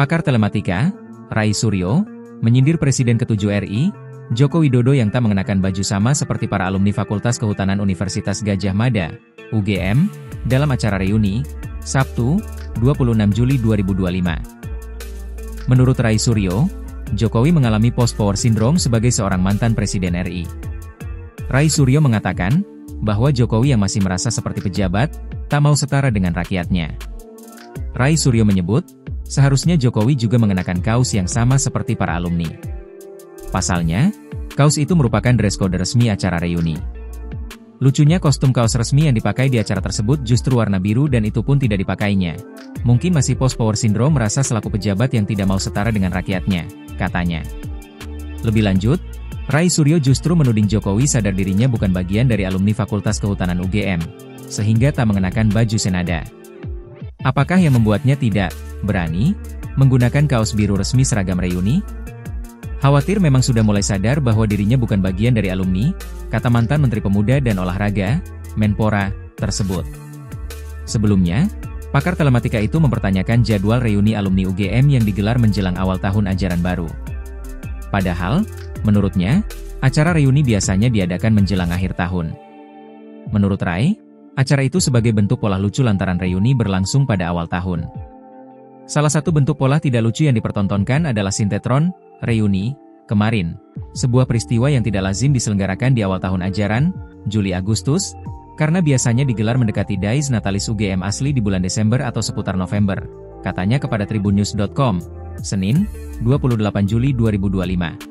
Pakar telematika, Rai Suryo, menyindir Presiden ke-7 RI, Joko Widodo yang tak mengenakan baju sama seperti para alumni Fakultas Kehutanan Universitas Gadjah Mada, UGM, dalam acara reuni, Sabtu, 26 Juli 2025. Menurut Rai Suryo, Jokowi mengalami post-power syndrome sebagai seorang mantan Presiden RI. Rai Suryo mengatakan, bahwa Jokowi yang masih merasa seperti pejabat, tak mau setara dengan rakyatnya. Rai Suryo menyebut, seharusnya Jokowi juga mengenakan kaos yang sama seperti para alumni. Pasalnya, kaos itu merupakan dress code resmi acara reuni. Lucunya kostum kaos resmi yang dipakai di acara tersebut justru warna biru dan itu pun tidak dipakainya. Mungkin masih post-power syndrome merasa selaku pejabat yang tidak mau setara dengan rakyatnya, katanya. Lebih lanjut, Rai Suryo justru menuding Jokowi sadar dirinya bukan bagian dari alumni Fakultas Kehutanan UGM, sehingga tak mengenakan baju senada. Apakah yang membuatnya tidak berani menggunakan kaos biru resmi seragam reuni? Khawatir memang sudah mulai sadar bahwa dirinya bukan bagian dari alumni, kata mantan Menteri Pemuda dan Olahraga, Menpora, tersebut. Sebelumnya, pakar telematika itu mempertanyakan jadwal reuni alumni UGM yang digelar menjelang awal tahun ajaran baru. Padahal, menurutnya, acara reuni biasanya diadakan menjelang akhir tahun. Menurut Rai, acara itu sebagai bentuk pola lucu lantaran reuni berlangsung pada awal tahun. Salah satu bentuk pola tidak lucu yang dipertontonkan adalah sinetron reuni kemarin, sebuah peristiwa yang tidak lazim diselenggarakan di awal tahun ajaran, Juli-Agustus, karena biasanya digelar mendekati Dies Natalis UGM asli di bulan Desember atau seputar November, katanya kepada tribunnews.com, Senin, 28 Juli 2025.